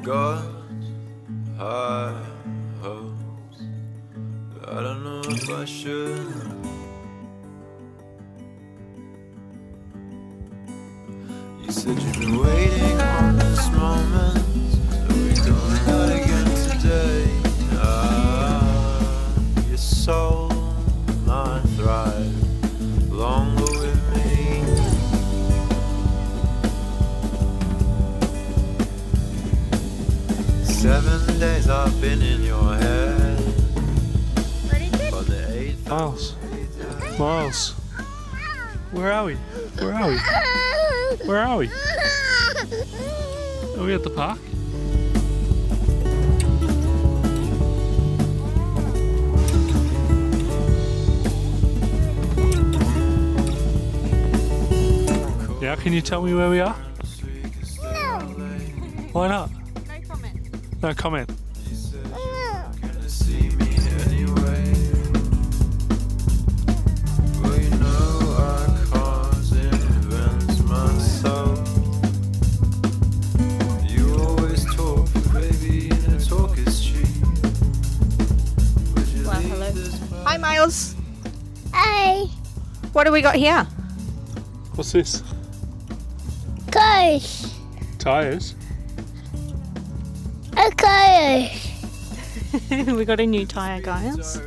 got high hopes, but I don't know if I should. You said you've been waiting on this moment, so we going out again today. Your soul might thrive longer with me. 7 days I've been in your head. On the 8th Miles, where are we? Where are we? Where are we? Are we at the park? Yeah, can you tell me where we are? No. Why not? No comment. No comment. Gonna see me anyway. Well, you know I can't invent myself. You always talk, baby, and talk is cheap. Would you Well, leave hello. this Hi, Miles. Hey, What do we got here? What's this? gosh, Tires? a gosh. We got a new tyre, guys.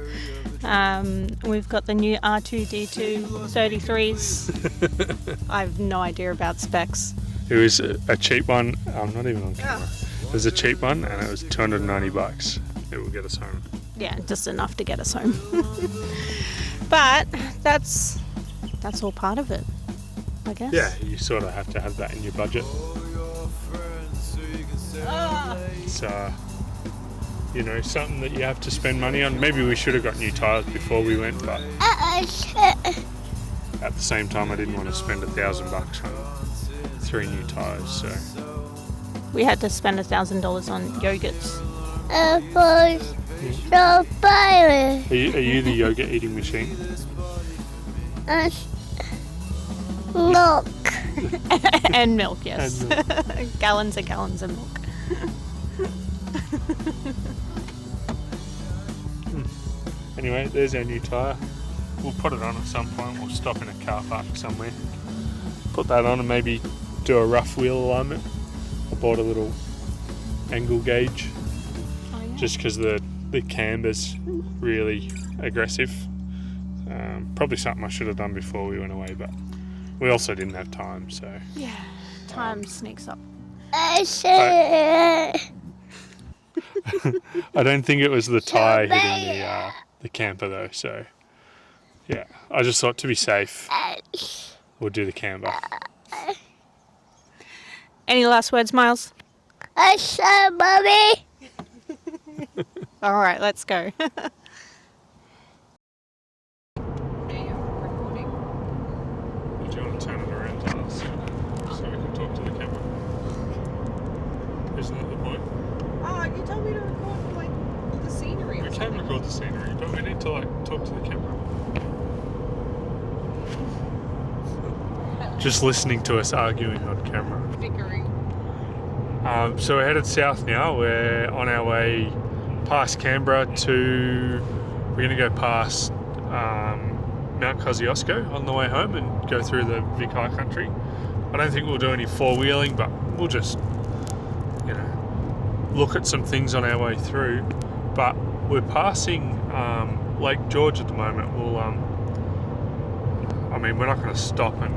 We've got the new R2D2 33s. I have no idea about specs. It was a cheap one. I'm not even on camera. It was a cheap one and it was $290. It will get us home. Yeah, just enough to get us home. But that's all part of it, I guess. Yeah, you sort of have to have that in your budget. So, you know, something that you have to spend money on. Maybe we should have got new tyres before we went, but at the same time I didn't want to spend $1,000 on 3 new tyres, so. We had to spend $1,000 on yogurts. So pilot. Are you the yogurt eating machine? Look, And milk, yes. And milk. Gallons and gallons of milk. Anyway, there's our new tyre. We'll put it on at some point. We'll stop in a car park somewhere. Put that on and maybe do a rough wheel alignment. I bought a little angle gauge Oh, yeah. just because the camber's really aggressive. Probably something I should have done before we went away, but we also didn't have time, so. Yeah, time sneaks up. I said, I don't think it was the tyre hitting the camper though, so yeah. I just thought to be safe, we'll do the camber. Any last words, Miles? I said, mommy. All right, let's go. Do you want to turn it around to us so we can talk to the camera? Isn't that the point? Oh, you told me to record like the scenery. We can record the scenery, but we need to talk to the camera. Just listening to us arguing on camera. Bickering. So we're headed south now. We're on our way past Canberra to. We're going to go past Mount Kosciusko on the way home and go through the Vic High Country. I don't think we'll do any four-wheeling, but we'll just, look at some things on our way through. But we're passing Lake George at the moment. We'll, we're not going to stop and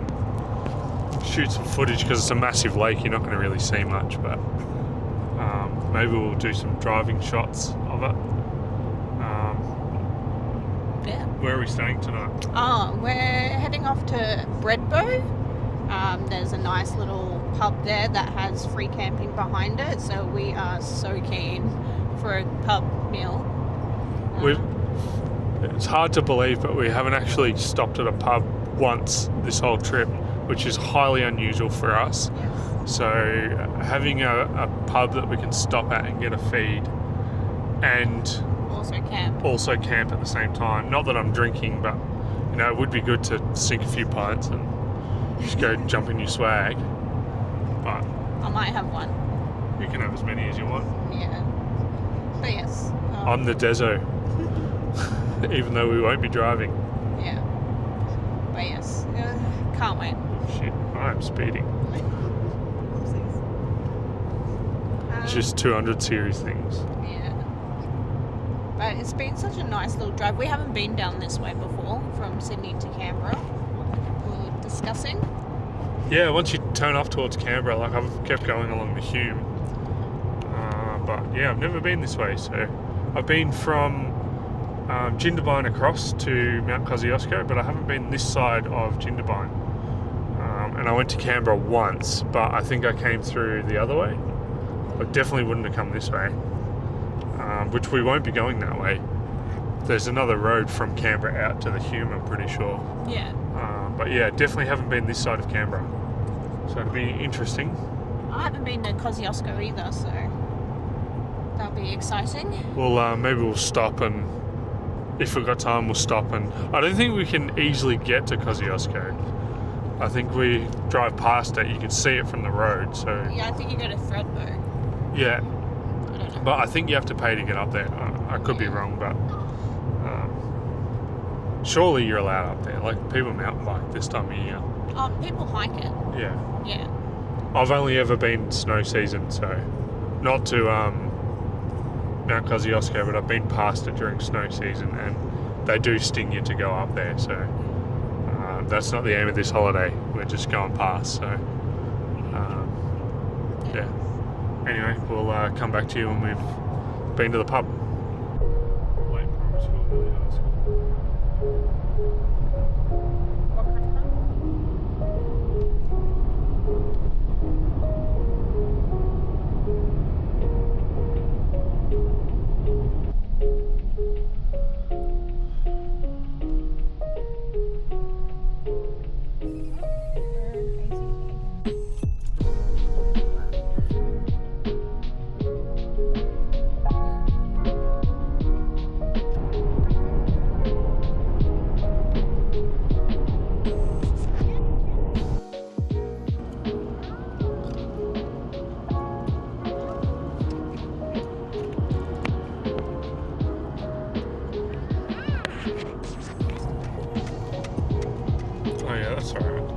shoot some footage because it's a massive lake. You're not going to really see much, but maybe we'll do some driving shots of it. Yeah. Where are we staying tonight? Oh, we're heading off to Breadbow. There's a nice little pub there that has free camping behind it, so we are so keen for a pub meal. It's hard to believe, but we haven't actually stopped at a pub once this whole trip, which is highly unusual for us. Yes. So having a pub that we can stop at and get a feed and Also camp. at the same time. Not that I'm drinking, but it would be good to sink a few pints and just go jump in your swag. But I might have one. You can have as many as you want. Yeah. But yes. I'm the Deso, even though we won't be driving. Yeah. But yes. Can't wait. Shit, I'm speeding. Oopsies. It's just 200 series things. Yeah. But it's been such a nice little drive. We haven't been down this way before, from Sydney to Canberra. We were discussing. Yeah, once you turn off towards Canberra, like I've kept going along the Hume. But yeah, I've never been this way. So I've been from Jindabyne across to Mount Kosciusko, but I haven't been this side of Jindabyne. And I went to Canberra once, but I think I came through the other way. I definitely wouldn't have come this way, which we won't be going that way. There's another road from Canberra out to the Hume, I'm pretty sure. Yeah. But yeah, definitely haven't been this side of Canberra. So it'll be interesting. I haven't been to Kosciusko either, so that'll be exciting. Well, maybe we'll stop, and if we've got time, we'll stop. And I don't think we can easily get to Kosciusko. I think we drive past it. You can see it from the road. So Yeah, I think you go to Thredbo. yeah, I don't know. but I think you have to pay to get up there. I could be wrong, but surely you're allowed up there. Like people mountain bike this time of year. Oh, people hike it. Yeah, Yeah. I've only ever been snow season, so not to Mount Kosciusko, but I've been past it during snow season, and they do sting you to go up there. So that's not the aim of this holiday. We're just going past. So yeah. Anyway, we'll come back to you when we've been to the pub. Late primary school, early high school. Oh yeah, that's alright.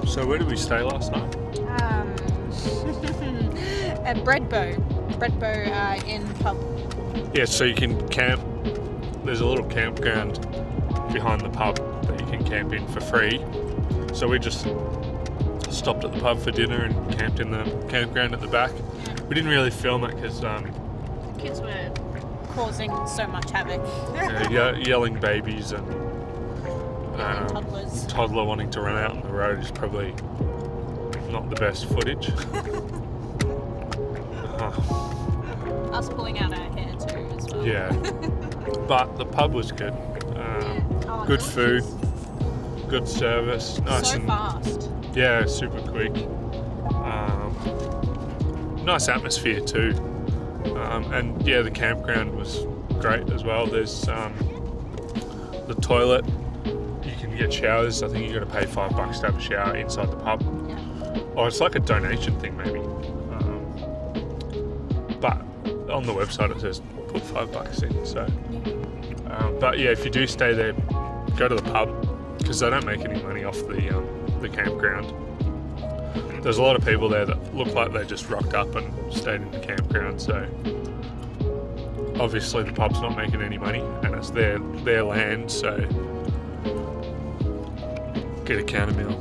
So where did we stay last night? At Breadbow Inn pub. Yeah, so you can camp. There's a little campground behind the pub that you can camp in for free. So we just stopped at the pub for dinner and camped in the campground at the back. We didn't really film it because Kids were causing so much havoc. yelling babies and Toddlers. toddler wanting to run out on the road is probably not the best footage. Us pulling out our hair too as well. Yeah, but the pub was good. Oh, Good delicious. food, good service, nice So and fast. yeah, super quick. Nice atmosphere too, and yeah, the campground was great as well. There's the toilet. You can get showers. I think you got to pay $5 to have a shower inside the pub. Yeah. Oh, it's like a donation thing maybe. But on the website it says put $5 in. So, but yeah, if you do stay there, go to the pub because they don't make any money off the campground. There's a lot of people there that look like they just rocked up and stayed in the campground. So obviously the pub's not making any money, and it's their land. So get a counter meal.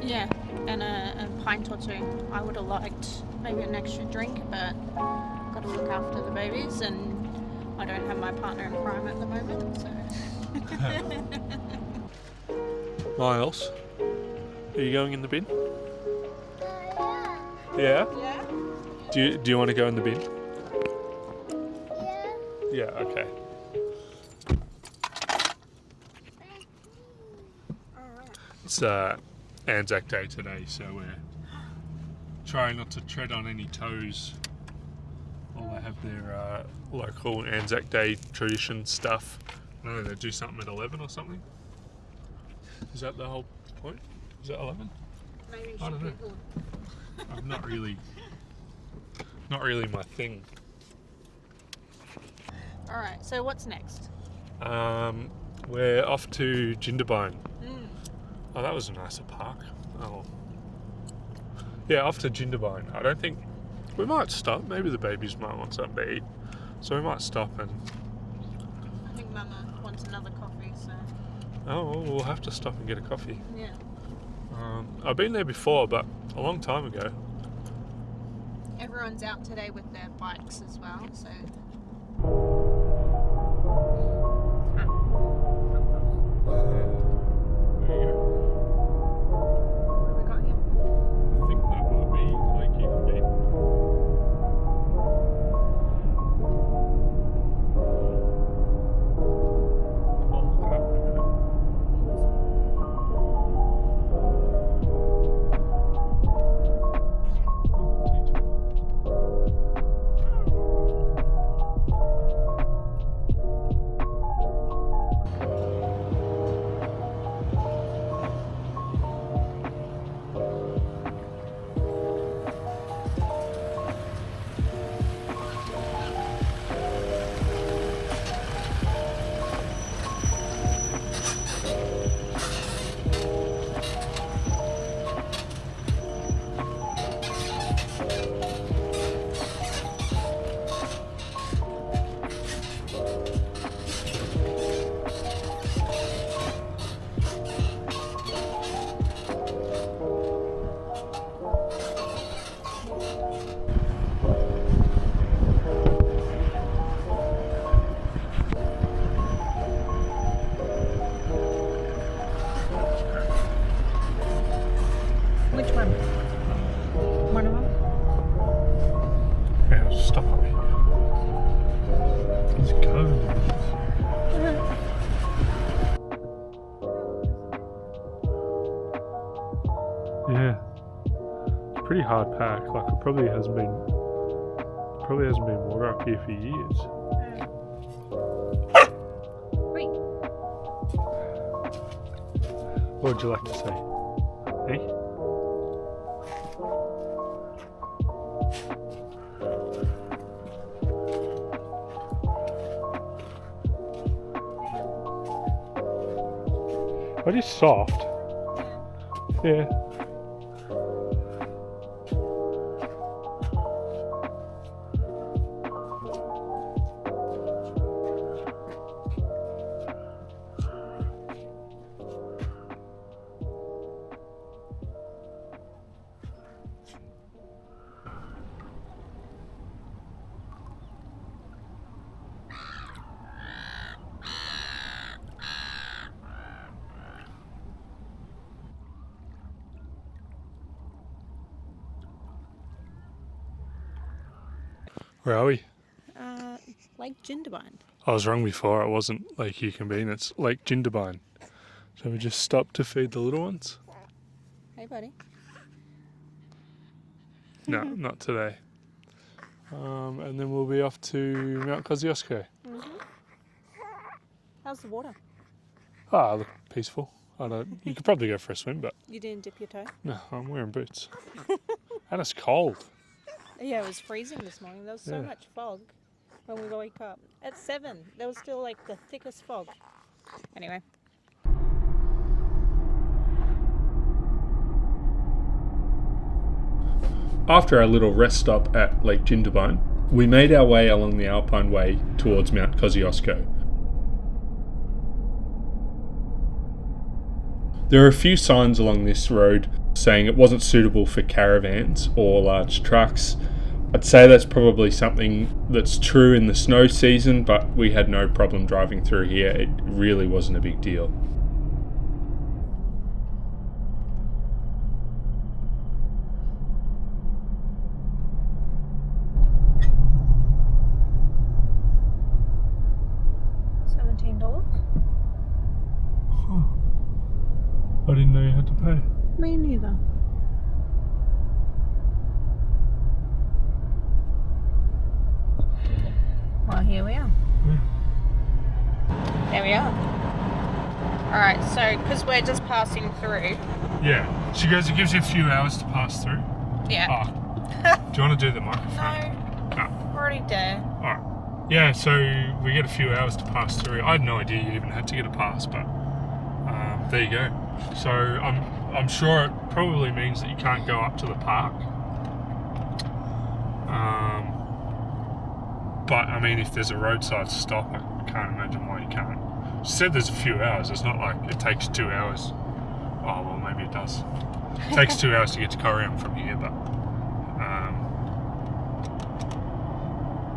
Yeah, and a pint or two. I would have liked maybe an extra drink, but got to look after the babies, and I don't have my partner in crime at the moment, so. Miles, are you going in the bin? Yeah. Yeah. Do you want to go in the bin? Yeah. Yeah. Okay. It's Anzac Day today, so we're trying not to tread on any toes while they have their local Anzac Day tradition stuff. I don't know, they do something at 11 or something. Is that the whole point? Is that 11? Maybe you I don't should know. Google. I'm not really my thing. All right. So what's next? We're off to Jindabyne. Mm. Oh, that was a nicer park. Oh. Yeah, off to Jindabyne. I don't think... We might stop. Maybe the babies might want something to eat. So we might stop and... I think Mama wants another coffee, so... Oh, well, we'll have to stop and get a coffee. Yeah. I've been there before, but a long time ago. Everyone's out today with their bikes as well, so... There you go. What have we got here? I think that might be like you can be. I'll look it up in a minute. Which one? One of them? Yeah, I'll stop up here. Let's go. Yeah. It's a pretty hard pack. Like it probably hasn't been water up here for years. Wait. What would you like to say? Hey? It is soft. Yeah. Where are we? Lake Jindabyne. I was wrong before. It wasn't Lake Yukonbean. It's Lake Jindabyne. So we just stopped to feed the little ones? Hey, buddy. No, not today. And then we'll be off to Mount Kosciusko. How's the water? Ah, look peaceful. You could probably go for a swim, but You didn't dip your toe? no, I'm wearing boots. And it's cold. Yeah, it was freezing this morning. There was so Yeah. much fog when we woke up. At 7, there was still like the thickest fog. Anyway. After our little rest stop at Lake Jindabyne, we made our way along the Alpine Way towards Mount Kosciusko. There are a few signs along this road saying it wasn't suitable for caravans or large trucks. I'd say that's probably something that's true in the snow season, but we had no problem driving through here. It really wasn't a big deal. $17? I didn't know you had to pay. Me neither. Well, here we are. There we are. Alright, so because we're just passing through, Yeah, she goes, it gives you a few hours to pass through. Yeah. Oh. Do you want to do the microphone? No. Already there. Alright. Yeah, so we get a few hours to pass through. I had no idea you even had to get a pass, but there you go. So I'm sure it probably means that you can't go up to the park. But I mean, if there's a roadside stop, I can't imagine why you can't. She said there's a few hours. It's not like it takes 2 hours. Oh well, maybe it does. It takes 2 hours to get to Korean from here, but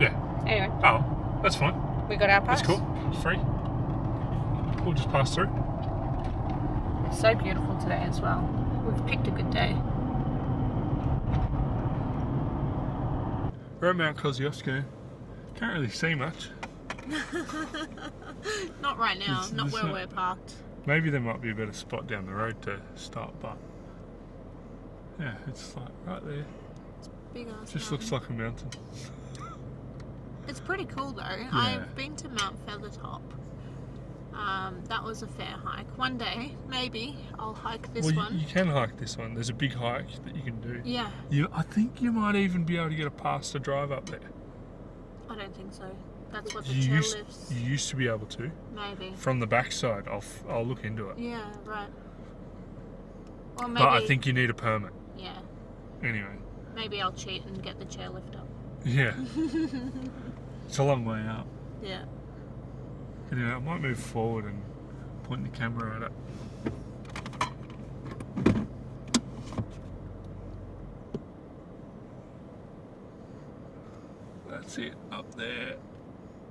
yeah. Anyway, Oh, that's fine. we got our pass. That's cool. It's free. We'll just pass through. It's so beautiful today as well. We've picked a good day. We're at Mount Kosciusko. Can't really see much. Not right now, It's not where not- we're parked. Maybe there might be a better spot down the road to stop, but yeah, it's like right there. Big ass Just mountain. looks like a mountain. It's pretty cool though. I've been to Mount Feathertop. That was a fair hike. One day, maybe, I'll hike this Well, one. you can hike this one. There's a big hike that you can do. Yeah, I think you might even be able to get a pass to drive up there. I don't think so. That's what the You chairlifts. used to be able to. Maybe. From the backside, I'll look into it. Yeah, right. Or maybe. But I think you need a permit. Yeah, Anyway, maybe I'll cheat and get the chairlift up. yeah. It's a long way up. Yeah. Anyway, I might move forward and point the camera at it. That's it, up there,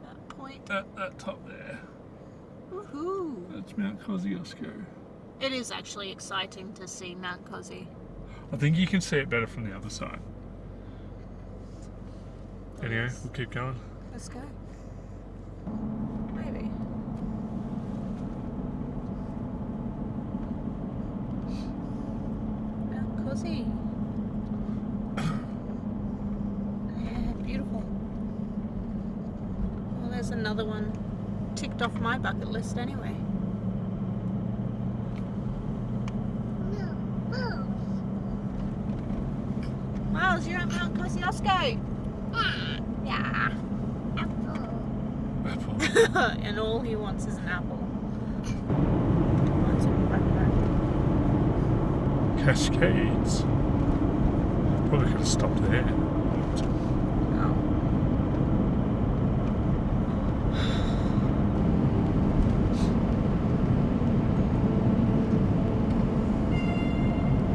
That point. at that top there. Woohoo! That's Mount Kosciusko. It is actually exciting to see Mount Kosci. I think you can see it better from the other side. Anyway, Yes. we'll keep going. Let's go. Maybe. Mount Kosci. Yeah, beautiful. Well, there's another one ticked off my bucket list anyway. Miles, you're at Mount Kosciusko. Yeah. Apple. And all he wants is an apple. Wants a backpack. Cascades. Probably could have stopped there. Oh.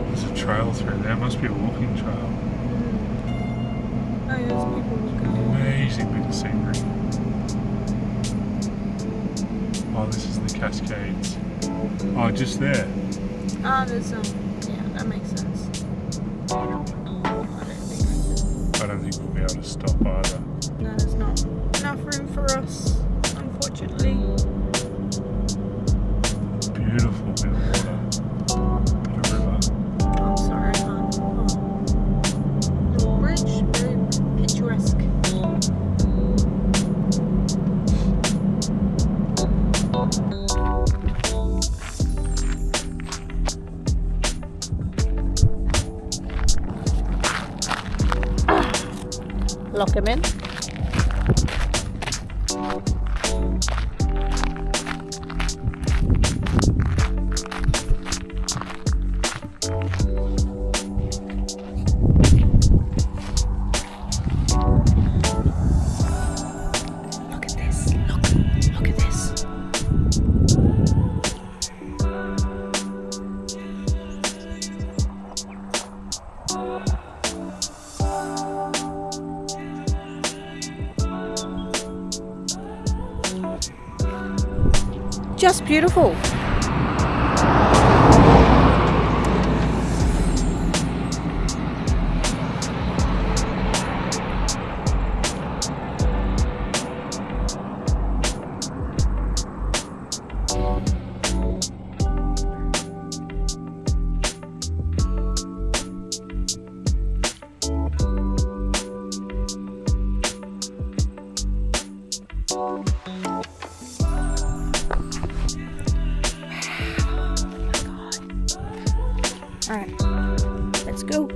There's a trail through there. Must be a walking trail. Oh, there's people walking there. Amazing bit of scenery. Oh, this is the Cascades. Oh, just there. Oh, there's yeah, that makes sense. I don't think I don't think we'll be able to stop either. no, there's not enough room for us, unfortunately. Beautiful bit of water. Bit of river. Oh, sorry, hon. Oh. Little bridge, very picturesque. Lock him in. Look at this. Look at this. Just beautiful. Alright, let's go.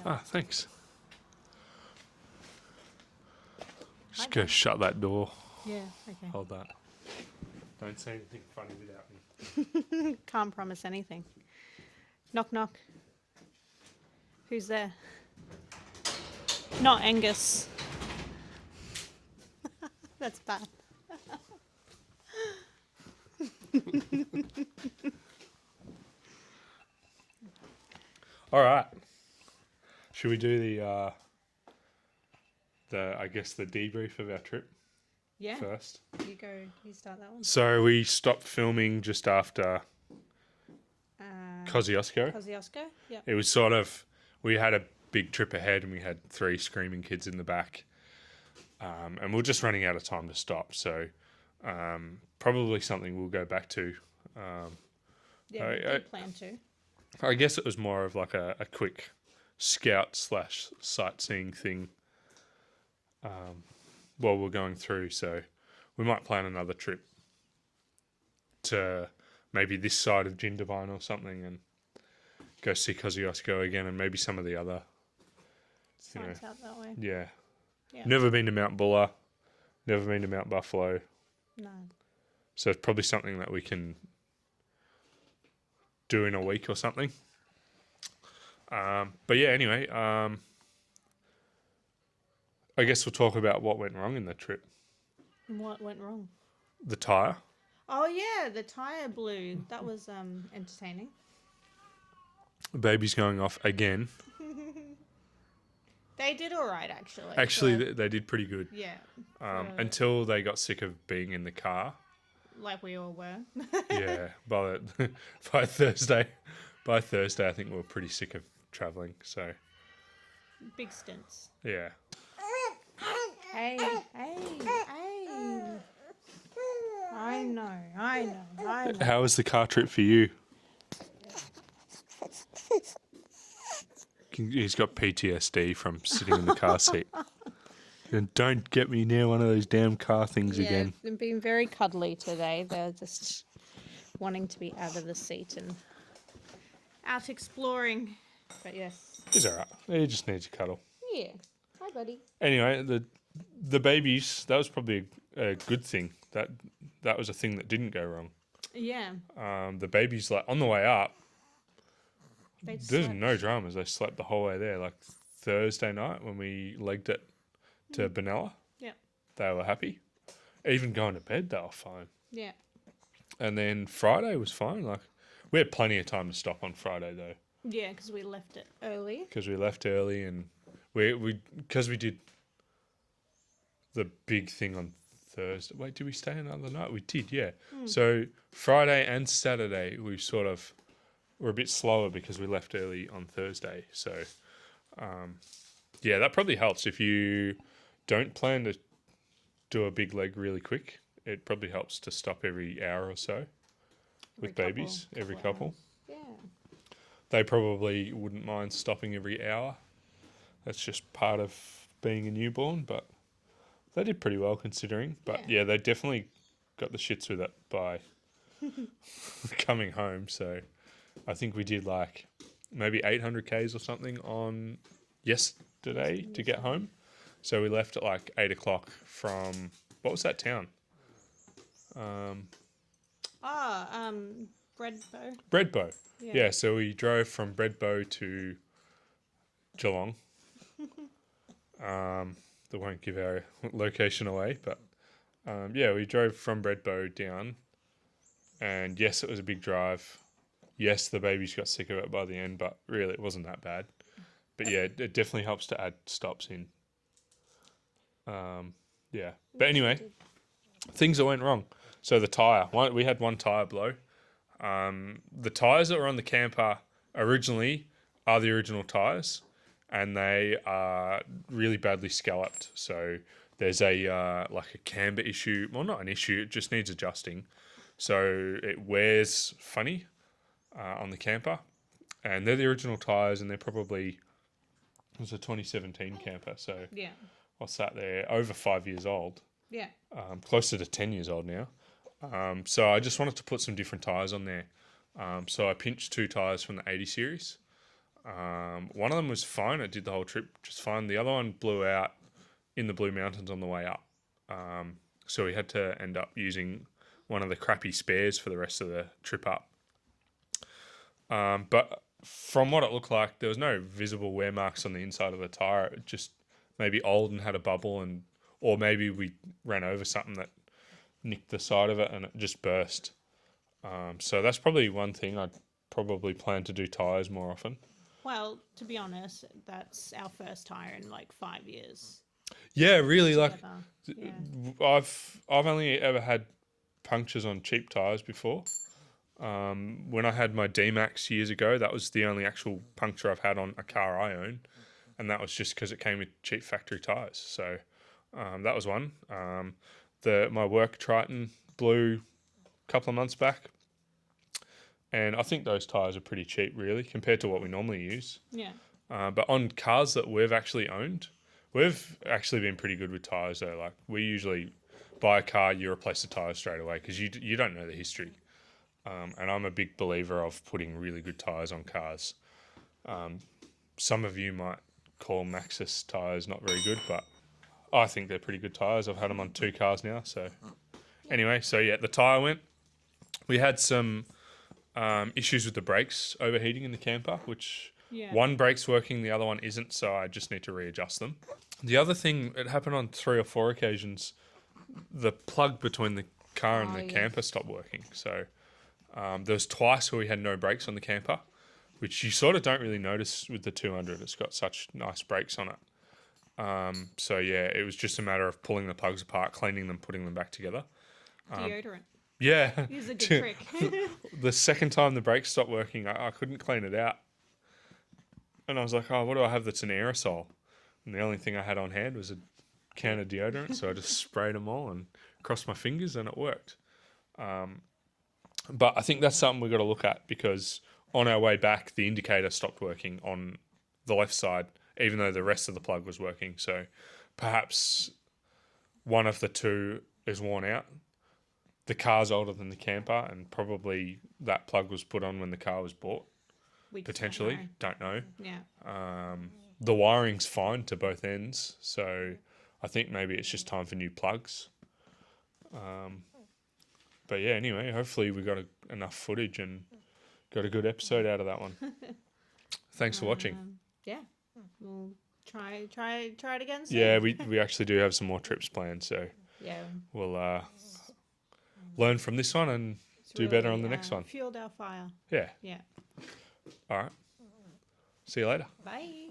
Ah, thanks. Just Hi, go Dad. shut that door. Yeah, okay. Hold that. Don't say anything funny without me. Can't promise anything. Knock, knock. Who's there? Not Angus. That's bad. All right. Should we do the I guess the debrief of our trip Yeah. first? You go. You start that one. So we stopped filming just after Uh, Kosciusko. Kosciusko. Yep. It was sort of, we had a big trip ahead and we had 3 screaming kids in the back. And we are just running out of time to stop. So probably something we'll go back to. Yeah, we did plan to. I guess it was more of like a quick scout / sightseeing thing while we're going through. So we might plan another trip to maybe this side of Jindabyne or something and go see Kosciusko again and maybe some of the other, Signs out that way. yeah. Yeah. Never been to Mount Buller, never been to Mount Buffalo. No. So it's probably something that we can do in a week or something. But yeah, anyway, I guess we'll talk about what went wrong in the trip. What went wrong? The tyre. Oh yeah, the tire blew. That was entertaining. The baby's going off again. They did all right, actually. Actually, but- they did pretty good. yeah. Until they got sick of being in the car. Like we all were. Yeah, by Thursday, I think we were pretty sick of travelling. So Big stints. yeah, Hey. I know. how was the car trip for you? He's got PTSD from sitting in the car seat. And don't get me near one of those damn car things again. They've been very cuddly today. They're just wanting to be out of the seat and out exploring. But yes. He's alright. He just needs a cuddle. Yeah. Hi, buddy. Anyway, the babies, that was probably a good thing. That was a thing that didn't go wrong. Yeah. The babies, like, on the way up, They there's slept. no dramas. They slept the whole way there. Like Thursday night when we legged it to Benalla, Yep. they were happy. Even going to bed, they were fine. Yeah. And then Friday was fine. Like, we had plenty of time to stop on Friday though, Yeah, because we left it early. because we left early and because we did the big thing on Thursday. Wait, did we stay another night? We did, yeah. So Friday and Saturday we sort of were a bit slower because we left early on Thursday. So yeah, that probably helps if you don't plan to do a big leg really quick. It probably helps to stop every hour or so with babies, every couple. hours. Yeah. They probably wouldn't mind stopping every hour. That's just part of being a newborn, but they did pretty well considering. But yeah, they definitely got the shits with it by coming home. So I think we did like maybe 800 Ks or something on yesterday to get home. So we left at like 8 o'clock from, what was that town? Breadbow. Breadbow. Yeah. Yeah, so we drove from Breadbow to Geelong. They won't give our location away, but yeah, we drove from Breadbow down. And yes, it was a big drive. Yes, the babies got sick of it by the end, but really it wasn't that bad. But yeah, it definitely helps to add stops in. Yeah. But anyway, things that went wrong. So the tyre. We had one tyre blow. The tyres that were on the camper originally are the original tyres, and they are really badly scalloped. So there's a like a camber issue. Well, not an issue. It just needs adjusting. So it wears funny on the camper, and they're the original tyres, and they're probably, it was a 2017 camper. So Yeah. what's that? They're over 5 years old. Yeah. Closer to 10 years old now. So I just wanted to put some different tyres on there. So I pinched 2 tyres from the 80 series. One of them was fine. It did the whole trip just fine. The other one blew out in the Blue Mountains on the way up. So we had to end up using one of the crappy spares for the rest of the trip up. But from what it looked like, there was no visible wear marks on the inside of the tyre. It just maybe old and had a bubble, or maybe we ran over something that nicked the side of it and it just burst. So that's probably one thing I'd probably plan to do tyres more often. Well, to be honest, that's our first tyre in like 5 years. Yeah, really. Like, together. Yeah. I've only ever had punctures on cheap tyres before. When I had my D-Max years ago, that was the only actual puncture I've had on a car I own, and that was just because it came with cheap factory tyres. So that was one. My work Triton blew a couple of months back, and I think those tyres are pretty cheap, really, compared to what we normally use. Yeah. But on cars that we've actually owned, we've actually been pretty good with tyres, though. Like, we usually buy a car, you replace the tyres straight away because you don't know the history. And I'm a big believer of putting really good tyres on cars. Some of you might call Maxxis tyres not very good, but I think they're pretty good tyres. I've had them on 2 cars now. So anyway, the tyre went. We had some issues with the brakes overheating in the camper, which one brake's working, the other one isn't, so I just need to readjust them. The other thing, it happened on 3 or 4 occasions, the plug between the car and the camper stopped working. So there was twice where we had no brakes on the camper, which you sort of don't really notice with the 200. It's got such nice brakes on it. It was just a matter of pulling the plugs apart, cleaning them, putting them back together. Deodorant. Yeah. Is a good trick. The second time the brakes stopped working, I couldn't clean it out. And I was like, oh, what do I have that's an aerosol? And the only thing I had on hand was a can of deodorant, so I just sprayed them all and crossed my fingers and it worked. But I think that's something we've got to look at, because on our way back, the indicator stopped working on the left side, even though the rest of the plug was working. So perhaps one of the two is worn out. The car's older than the camper, and probably that plug was put on when the car was bought. We just Potentially, don't know. Yeah. The wiring's fine to both ends, so I think maybe it's just time for new plugs. But yeah, anyway, hopefully we got enough footage and got a good episode out of that one. Thanks for watching. Yeah. We'll try it again soon. Yeah, we actually do have some more trips planned, so Yeah. we'll learn from this one and It's do better really, on the next one. Fueled our fire. Yeah. Yeah. All right. See you later. Bye.